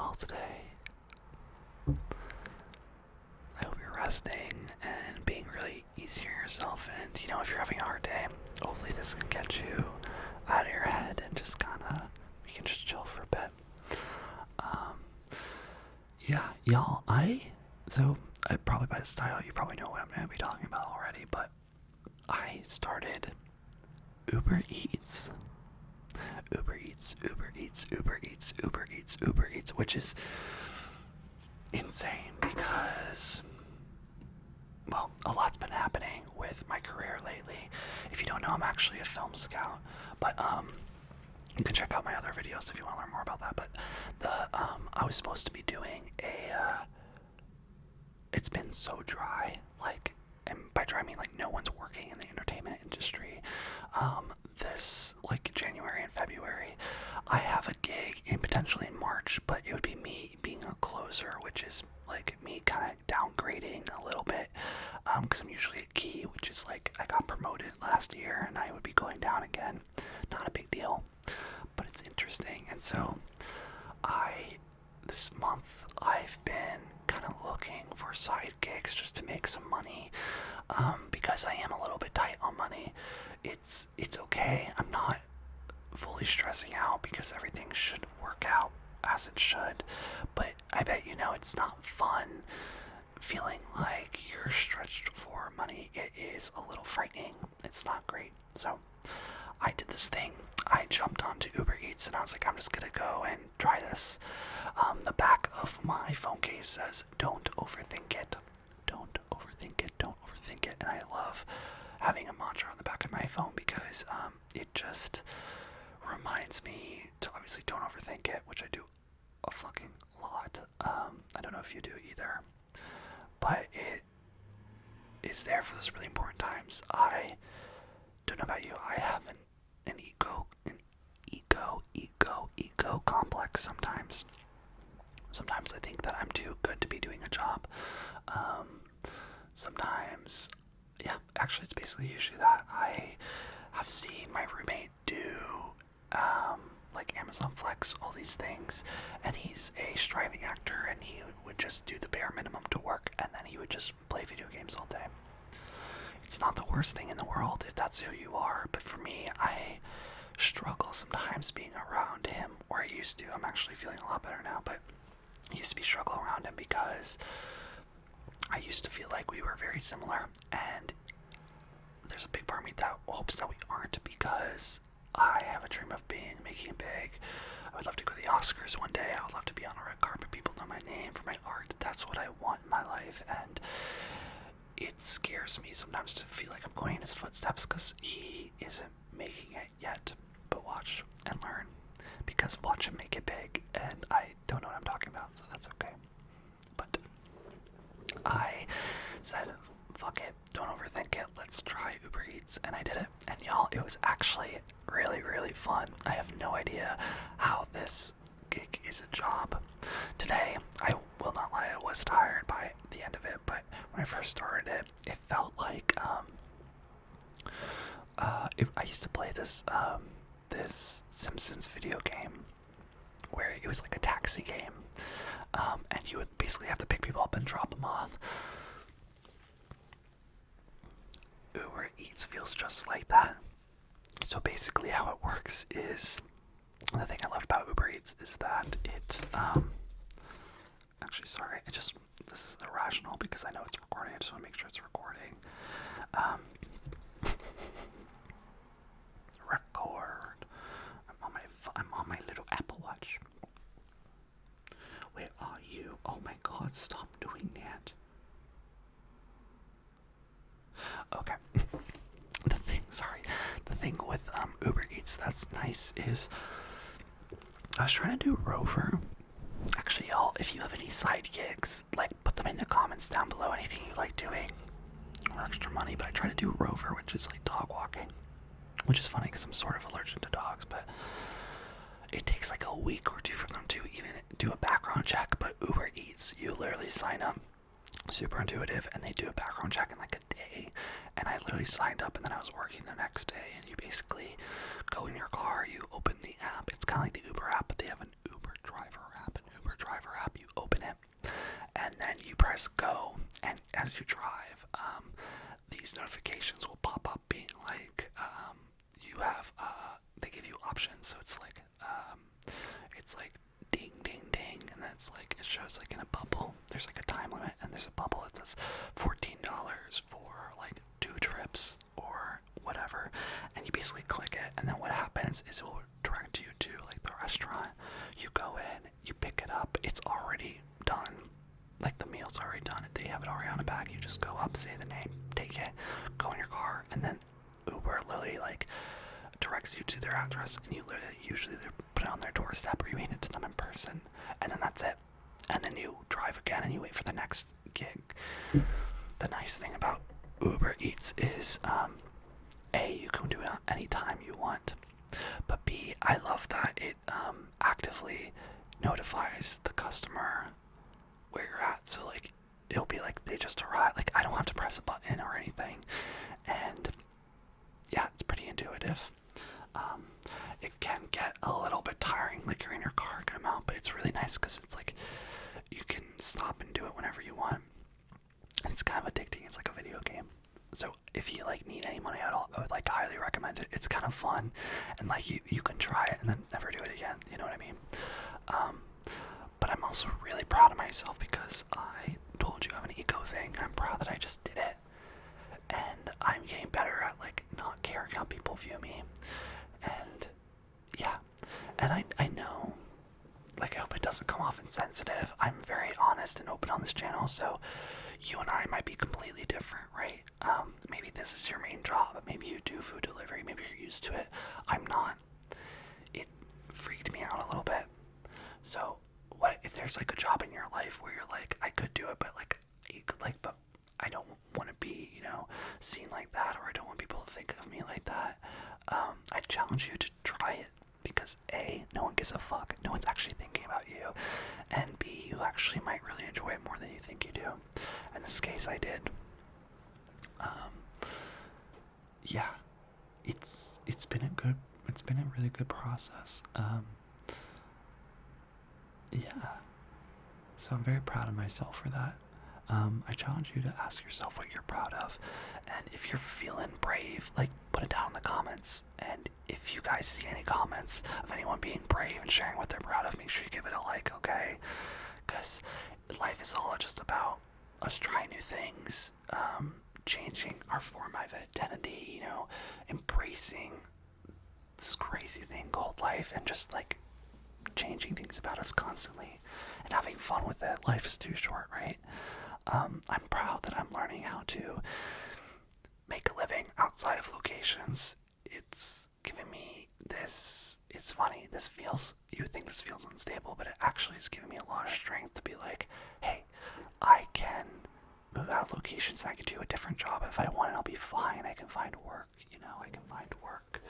well today. I hope you're resting and being really easy on yourself. And if you're having a hard day, hopefully this can get you out of your head and just we can just chill for a bit. Yeah, y'all, probably by the style, you probably know what I'm going to be talking about already, but I started Uber Eats, which is insane because, well, a lot's been happening with my career lately. If you don't know, I'm actually a film scout, but you can check out my other videos if you want to learn more about that. But I was supposed to be doing it's been so dry, and by dry I mean no one's working in the entertainment industry. This January and February, I have a gig in potentially in March, but it would be me being a closer, which is me kind of downgrading a little bit, because I'm usually a key, which is I got promoted last year and I would be going down again. Not a big deal, but it's interesting. And so this month I've been kind of looking for side gigs just to make some money, because I am a little bit tight on money. It's okay. I'm not fully stressing out because everything should work out as it should, but I bet it's not fun feeling like you're stretched for money. It is a little frightening. It's not great. So I did this thing. I jumped onto Uber Eats and I was like, I'm just gonna go and try this. The back of my phone case says, don't overthink it. Don't overthink it. Don't overthink it. And I love having a mantra on the back of my phone because it just reminds me to obviously don't overthink it, which I do a fucking lot. I don't know if you do either, but it is there for those really important times. I don't know about you. I have an ego complex sometimes. Sometimes I think that I'm too good to be doing a job. Sometimes, yeah, actually it's basically usually that. I have seen my roommate do Amazon Flex, all these things, and he's a striving actor and he would just do the bare minimum to work and then he would just play video games all day. It's not the worst thing in the world if that's who you are, but for me, I struggle sometimes being around him, or I used to. I'm actually feeling a lot better now, but I used to be struggling around him because I used to feel like we were very similar, and there's a big part of me that hopes that we aren't, because I have a dream of making it big. I would love to go to the Oscars one day. I would love to be on a red carpet, people know my name for my art. That's what I want in my life, and it scares me sometimes to feel like I'm going in his footsteps because he isn't making it yet. But watch and learn, because watch him make it big, and I don't know what I'm talking about, so that's okay. But I said, fuck it, don't overthink it, let's try Uber Eats, and I did it. And y'all, it was actually really, really fun. I have no idea how this gig is a job. Today, I will not lie, I was tired by the end of it, but when I first started it, it felt like I used to play this Simpsons video game where it was like a taxi game, and you would basically have to pick people up and drop them off. Uber Eats feels just like that. So basically how it works is, the thing I love about Uber Eats is that it, actually sorry, this is irrational because I know it's recording, I just want to make sure it's recording. Record. I'm on my little Apple Watch. Where are you? Oh my god, stop doing that. Okay. The thing with Uber Eats that's nice is I was trying to do Rover. Actually, y'all, if you have any side gigs, put them in the comments down below, anything you like doing or extra money. But I try to do Rover, which is dog walking, which is funny because I'm sort of allergic to dogs, but it takes a week or two for them to even do a background check. But Uber Eats, you literally sign up, super intuitive, and they do a background check in a day. And I literally signed up and then I was working the next day, and you basically go in your car, you open the app. It's kind of like the Uber app, but they have an Uber driver app, and Uber driver you press go, and as you drive, these notifications will pop up being like, you have, they give you options, so it's like ding, ding, ding, and then it's like, it shows like in a bubble, there's like a time limit, and there's a bubble that says $14 for like 2 trips, or whatever, and you basically click it, and then what happens is it will direct you to like the restaurant. You go in, you pick it up, it's already done, like the meal's already done. If they have it already on a bag, you just go up, say the name, take it, go in your car, and then Uber literally like directs you to their address, and you usually they put it on their doorstep, or you hand it to them in person, and then that's it. And then you drive again and you wait for the next gig. The nice thing about Uber Eats is A, you can do it on any time you want, but B, I love that it actively notifies the customer where you're at. So like it'll be like they just arrived, like I don't have to press a button or anything, and yeah, it's pretty intuitive. It can get a little bit tiring, like you're in your car a good amount, but it's really nice because it's like you can stop and do it whenever you want. And it's kind of addicting. It's like a video game. So if you like need any money at all, I would like highly recommend it. It's kind of fun, and like you can try it and then never do it again. You know what I mean? But I'm also really proud of myself because I told you I'm an ego thing, and I'm proud that I just did it. And I'm getting better at like not caring how people view me. And yeah, and I know, like I hope it doesn't come off insensitive. I'm very honest and open on this channel, so you and I might be completely different, right? Maybe this is your main job, maybe you do food delivery, maybe you're used to it. I'm not. It freaked me out a little bit. So what if there's like a job in your life where you're like, I could do it, but like you could like, but I don't want to be, seen like that, or I don't want people to think of me like that. I challenge you to try it, because A, no one gives a fuck, no one's actually thinking about you, and B, you actually might really enjoy it more than you think you do. In this case, I did. Yeah, it's been a really good process. Yeah, so I'm very proud of myself for that. I challenge you to ask yourself what you're proud of, and if you're feeling brave, like put it down in the comments. And if you guys see any comments of anyone being brave and sharing what they're proud of, make sure you give it a like, okay? Because life is all just about us trying new things, changing our form of identity, embracing this crazy thing called life, and just like changing things about us constantly and having fun with it. Life is too short, right? I'm proud that I'm learning how to make a living outside of locations. It's giving me this, it's funny, you would think this feels unstable, but it actually is giving me a lot of strength to be like, hey, I can move out of locations, and I can do a different job if I want, and I'll be fine. I can find work, I can find work.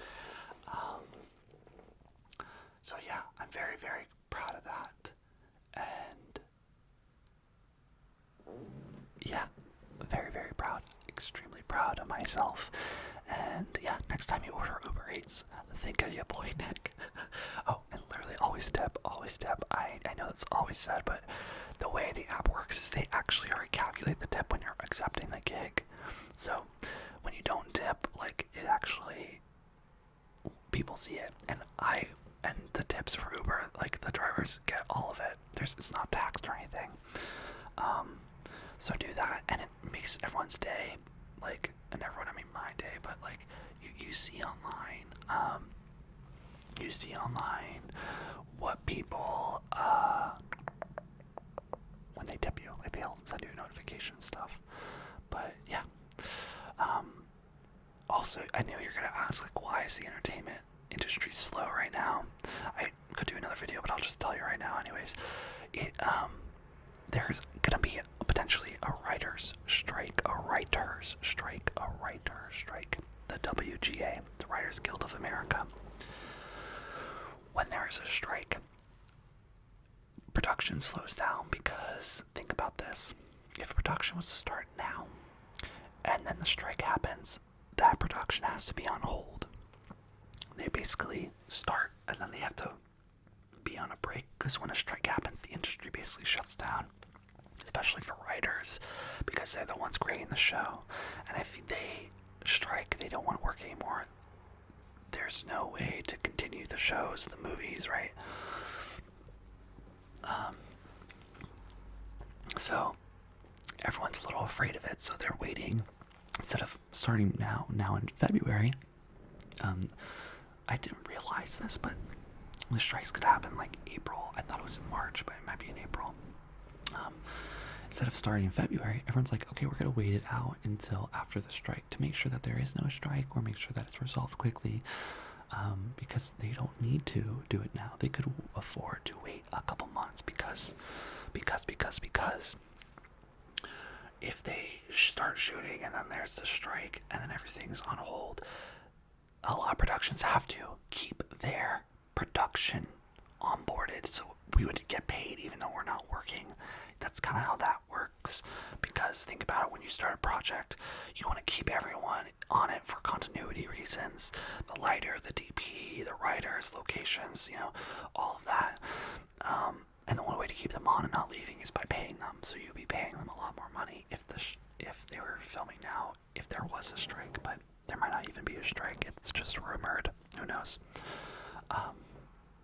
So yeah, I'm very, very proud of that. And yeah, very, very proud, extremely proud of myself. And yeah, next time you order Uber Eats, think of your boy Nick. Oh, and literally always tip, always tip. I know that's always said, but the way the app works is they actually already calculate the tip when you're accepting the gig. So when you don't tip, like it actually, people see it, and the tips for Uber, like the drivers get all of it. It's not taxed or anything. So do that, and it makes everyone's day, like, and everyone, I mean my day, but like you see online, what people, when they tip you, like they'll send you a notification and stuff. But yeah, also I know you're gonna ask, like, why is the entertainment industry slow right now? I could do another video, but I'll just tell you right now anyways. There's gonna be potentially a writer's strike, the WGA, the Writers Guild of America. When there is a strike, production slows down, because think about this. If production was to start now, and then the strike happens, that production has to be on hold. They basically start, and then they have to be on a break, because when a strike happens, the industry basically shuts down. especially for writers, because they're the ones creating the show. And if they strike, they don't want to work anymore, there's no way to continue the shows, the movies, right? So everyone's a little afraid of it, so they're waiting. Instead of starting now in February, I didn't realize this, but the strikes could happen like April. I thought it was in March, but it might be in April. Instead of starting in February, everyone's like, okay, we're going to wait it out until after the strike to make sure that there is no strike, or make sure that it's resolved quickly, because they don't need to do it now. They could afford to wait a couple months because if they start shooting and then there's the strike and then everything's on hold, a lot of productions have to keep their production onboarded, so we would get paid even though we're not working. That's kind of how that works, because think about it, when you start a project, you want to keep everyone on it for continuity reasons. The lighter, the DP, the writers, locations, all of that. And the only way to keep them on and not leaving is by paying them. So you'd be paying them a lot more money if they were filming now, if there was a strike. But there might not even be a strike. It's just rumored. Who knows?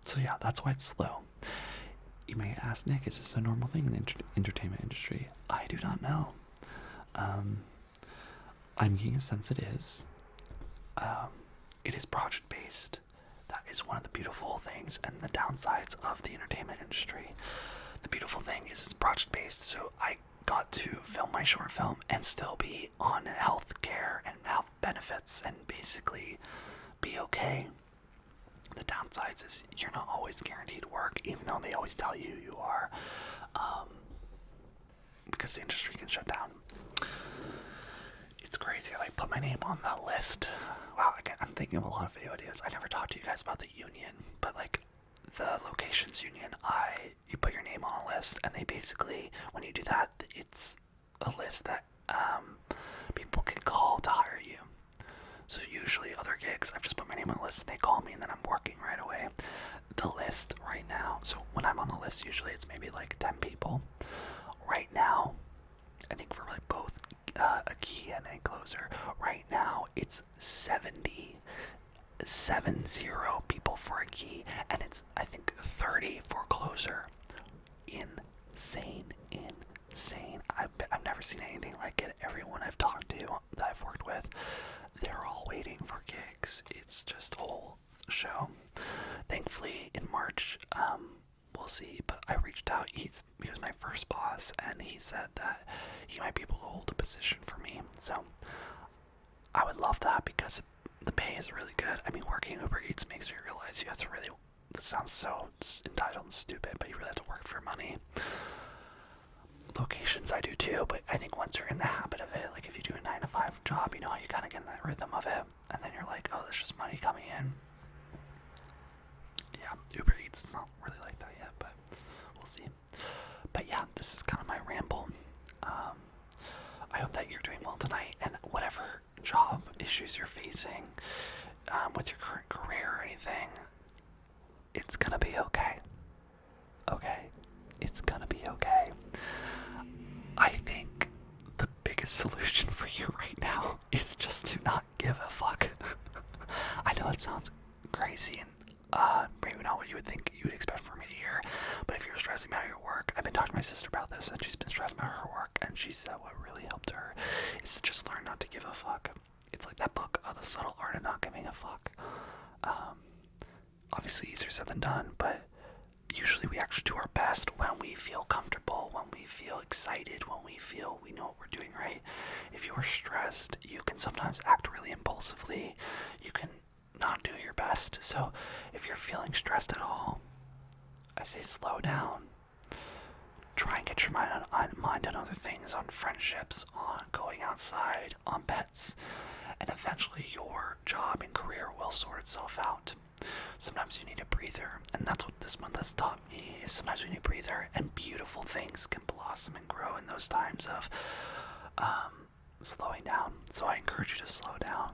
So yeah, that's why it's slow. You may ask, Nick, is this a normal thing in the entertainment industry? I do not know. I'm getting a sense it is. It is project-based. That is one of the beautiful things and the downsides of the entertainment industry. The beautiful thing is it's project-based, so I got to film my short film and still be on health care and health benefits and basically be okay. The downsides is you're not always guaranteed work, even though they always tell you you are, because the industry can shut down. It's crazy. I put my name on the list. Wow, I'm thinking of a lot of video ideas. I never talked to you guys about the union, but the locations union, you put your name on a list, and they basically, when you do that, it's a list that people can call to hire you. So usually other gigs, I've just put my name on the list and they call me and then I'm working right away. The list right now, so when I'm on the list, usually it's maybe 10 people. Right now, I think for both a key and a closer, right now it's 70 people for a key, and it's I think 30 for closer. Insane. I've never seen anything like it. Everyone I've talked to that I've worked with, they're all waiting for gigs. It's just a whole show. Thankfully, in March, we'll see, but I reached out. He was my first boss, and he said that he might be able to hold a position for me. So I would love that, because the pay is really good. I mean, working Uber Eats makes me realize you have to really, this sounds so entitled and stupid, but you really have to work for money. Locations I do too, but I think once you're in the habit of it, if you do a 9-to-5 job, you kind of get in that rhythm of it, and then you're like, oh, there's just money coming in. Yeah, Uber Eats, it's not really like that yet, but we'll see. But yeah, this is kind of my ramble. I hope that you're doing well tonight, and whatever job issues you're facing with your current career or anything, it's gonna be okay. Okay? It's gonna be okay. I think the biggest solution for you right now is just to not give a fuck. I know it sounds crazy and maybe not what you would think you would expect for me to hear, but if you're stressing about your work, I've been talking to my sister about this, and she's been stressed about her work, and she said what really helped her is to just learn not to give a fuck. It's like that book, The Subtle Art of Not Giving a Fuck. Obviously easier said than done, but usually we actually do our best when we feel comfortable, when we feel excited, when we feel we know what we're doing right. If you are stressed, you can sometimes act really impulsively. You can not do your best. So if you're feeling stressed at all, I say slow down. Try and get your mind on other things, on friendships, on going outside, on pets, and eventually your job and career will sort itself out. Sometimes you need a breather, and that's what this month has taught me, is sometimes we need a breather, and beautiful things can blossom and grow in those times of slowing down. So I encourage you to slow down.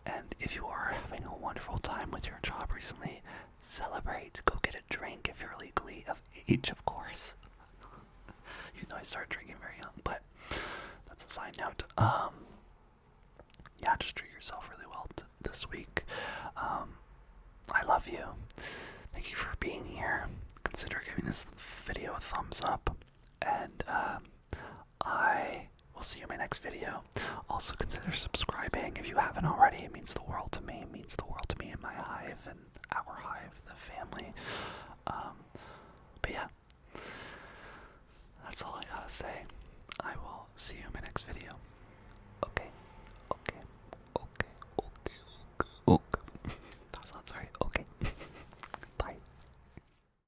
And if you are having a wonderful time with your job recently, celebrate. Go get a drink if you're legally of age, of course. Even though I started drinking very young, but that's a side note. Yeah, just treat yourself really well this week. I love you. Thank you for being here. Consider giving this video a thumbs up, and I will see you in my next video. Also consider subscribing if you haven't already. It means the world to me. It means the world to me and my hive and our hive, the family.